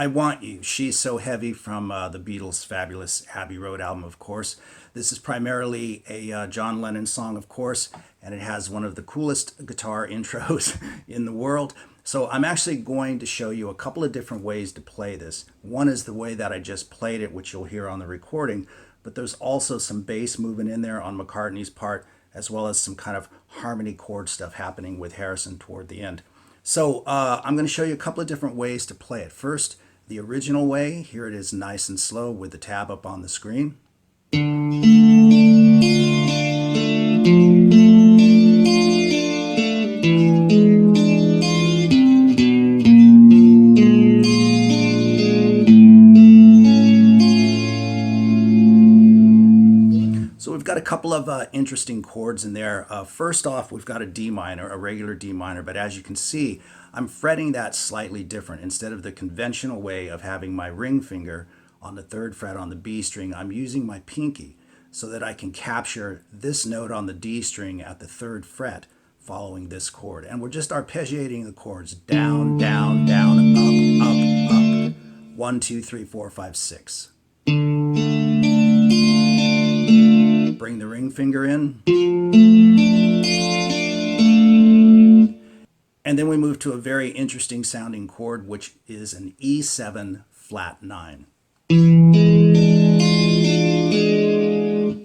I Want You. She's So Heavy from the Beatles' fabulous Abbey Road album, of course. This is primarily a John Lennon song, of course, and it has one of the coolest guitar intros in the world. So I'm actually going to show you a couple of different ways to play this. One is the way that I just played it, which you'll hear on the recording, but there's also some bass movement in there on McCartney's part, as well as some kind of harmony chord stuff happening with Harrison toward the end. So I'm going to show you a couple of different ways to play it. First, the original way. Here it is nice and slow with the tab up on the screen. So we've got a couple of interesting chords in there. First off, we've got a D minor, a regular D minor, but as you can see, I'm fretting that slightly different. Instead of the conventional way of having my ring finger on the 3rd fret on the B string, I'm using my pinky so that I can capture this note on the D string at the 3rd fret following this chord. And we're just arpeggiating the chords down, down, down, up, up, up. 1, 2, 3, 4, 5, 6. Bring the ring finger in. And then we move to a very interesting sounding chord, which is an E7 flat 9,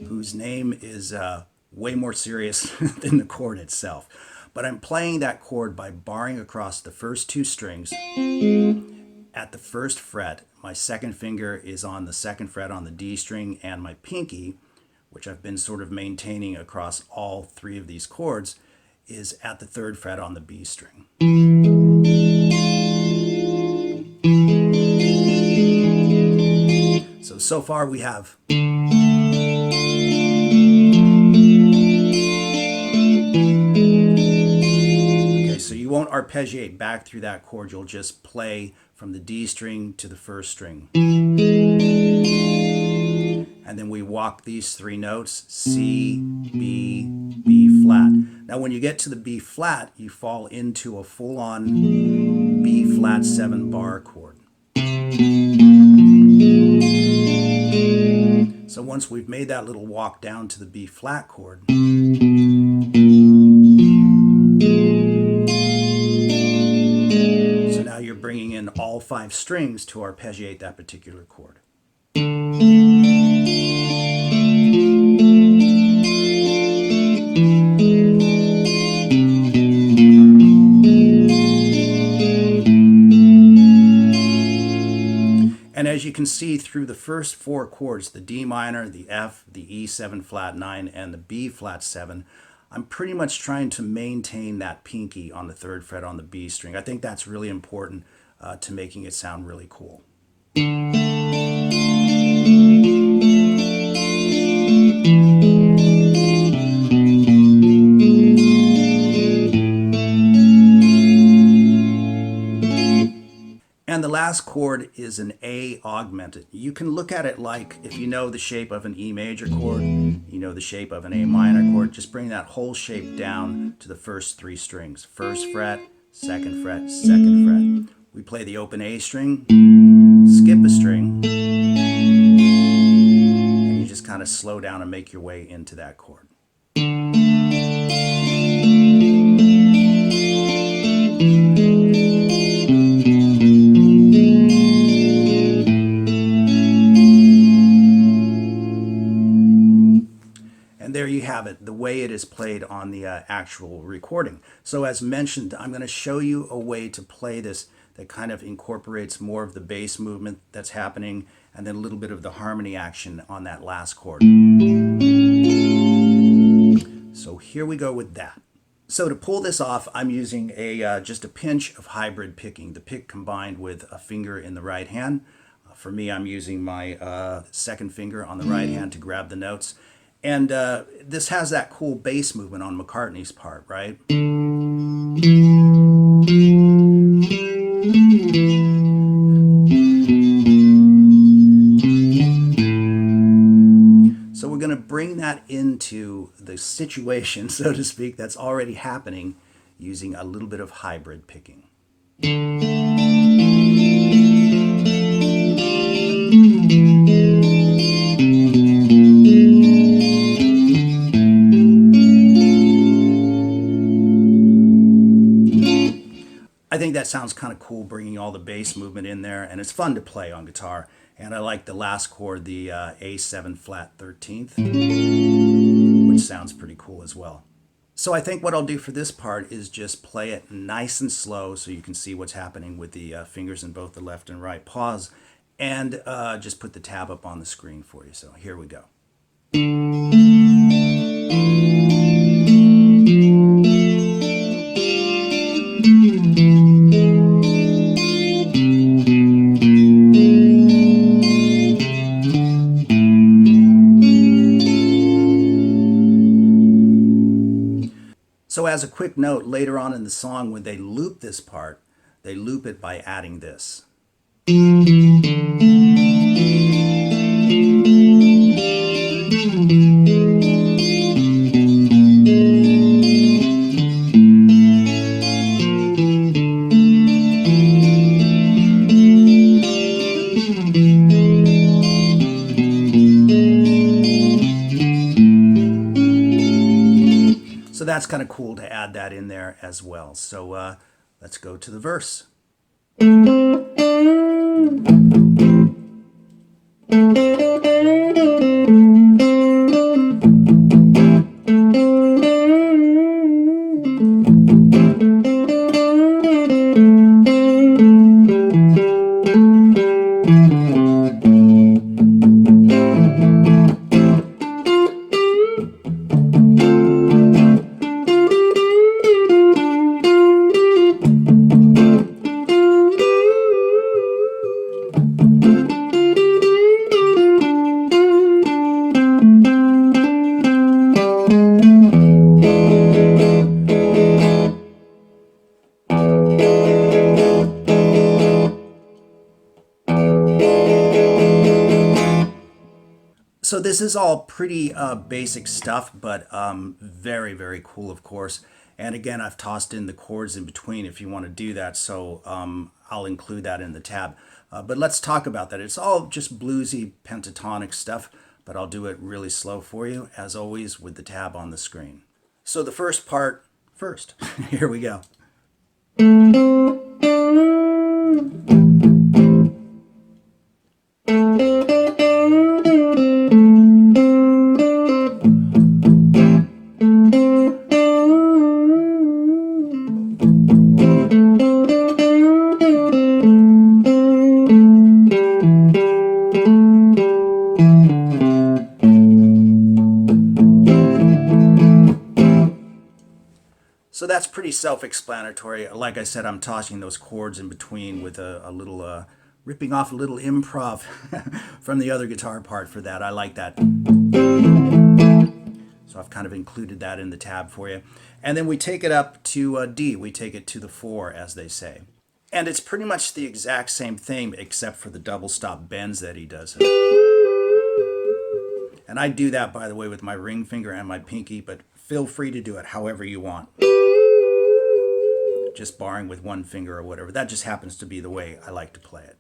whose name is way more serious than the chord itself. But I'm playing that chord by barring across the first 2 strings at the 1st fret. My 2nd finger is on the 2nd fret on the D string, and my pinky, which I've been sort of maintaining across all 3 of these chords, is at the 3rd fret on the B string. So far we have okay, so you won't arpeggiate back through that chord, you'll just play from the D string to the 1st string. And then we walk these 3 notes, C, B, B flat. Now when you get to the B flat, you fall into a full-on B flat 7 bar chord. So once we've made that little walk down to the B flat chord, so now you're bringing in all 5 strings to arpeggiate that particular chord. And as you can see through the first 4 chords, the D minor, the F, the E7 flat 9, and the B flat 7, I'm pretty much trying to maintain that pinky on the 3rd fret on the B string. I think that's really important to making it sound really cool. And the last chord is an A augmented. You can look at it like, if you know the shape of an E major chord, you know the shape of an A minor chord, just bring that whole shape down to the first 3 strings. 1st fret, 2nd fret, 2nd fret. We play the open A string, skip a string, and you just kind of slow down and make your way into that chord. And there you have it, the way it is played on the actual recording. So as mentioned, I'm going to show you a way to play this that kind of incorporates more of the bass movement that's happening and then a little bit of the harmony action on that last chord. So here we go with that. So to pull this off, I'm using just a pinch of hybrid picking, the pick combined with a finger in the right hand. For me, I'm using my 2nd finger on the right hand to grab the notes. And this has that cool bass movement on McCartney's part, right? So we're going to bring that into the situation, so to speak, that's already happening using a little bit of hybrid picking. think that sounds kind of cool, bringing all the bass movement in there, and it's fun to play on guitar. And I like the last chord, the A7 flat 13th, which sounds pretty cool as well. So I think what I'll do for this part is just play it nice and slow so you can see what's happening with the fingers in both the left and right paws, and just put the tab up on the screen for you. So here we go. So as a quick note, later on in the song, when they loop this part, they loop it by adding this. So that's kind of cool to add that in there as well. So let's go to the verse. So this is all pretty basic stuff, but very, very cool, of course. And again, I've tossed in the chords in between if you want to do that, so I'll include that in the tab. But let's talk about that. It's all just bluesy pentatonic stuff, but I'll do it really slow for you, as always, with the tab on the screen. So the first part first. Here we go. So that's pretty self-explanatory. Like I said, I'm tossing those chords in between with a little, ripping off a little improv from the other guitar part for that. I like that. So I've kind of included that in the tab for you. And then we take it up to D. We take it to the 4, as they say. And it's pretty much the exact same thing, except for the double stop bends that he does. And I do that, by the way, with my ring finger and my pinky, but feel free to do it however you want. Just barring with one finger or whatever. That just happens to be the way I like to play it.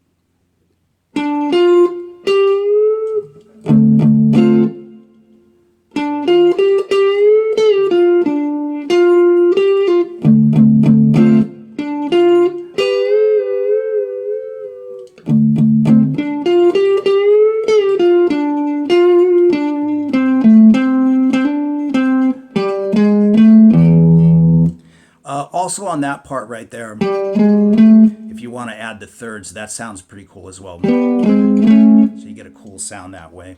Also on that part right there, if you want to add the thirds, that sounds pretty cool as well. So you get a cool sound that way.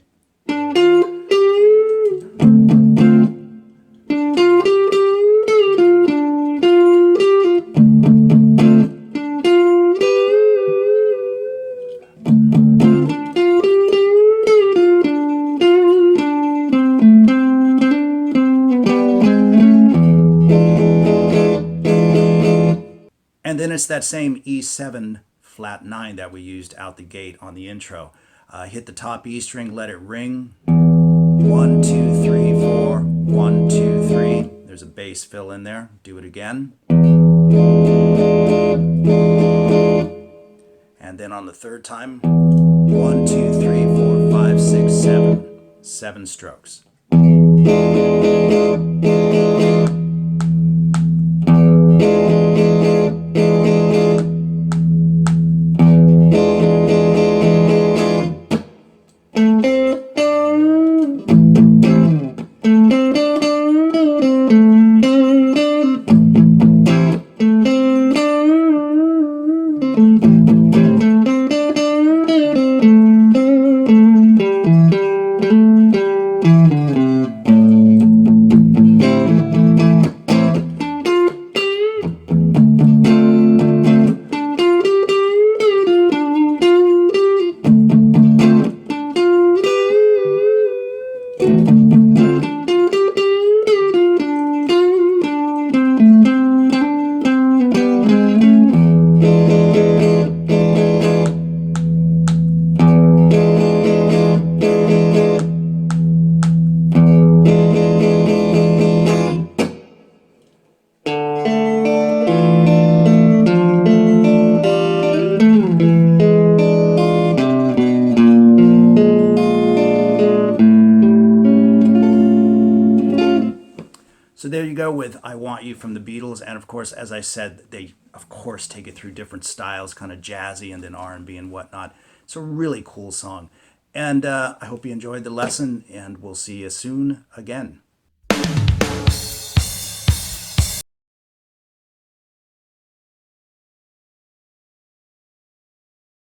And then it's that same E7 flat 9 that we used out the gate on the intro. Hit the top E string, let it ring. 1, 2, 3, 4. 1, 2, 3. There's a bass fill in there. Do it again. And then on the third time, 1, 2, 3, 4, 5, 6, 7. 7 strokes. I Want You from the Beatles. And of course, as I said, they of course take it through different styles, kind of jazzy and then R&B and whatnot. It's a really cool song. And I hope you enjoyed the lesson, and we'll see you soon again.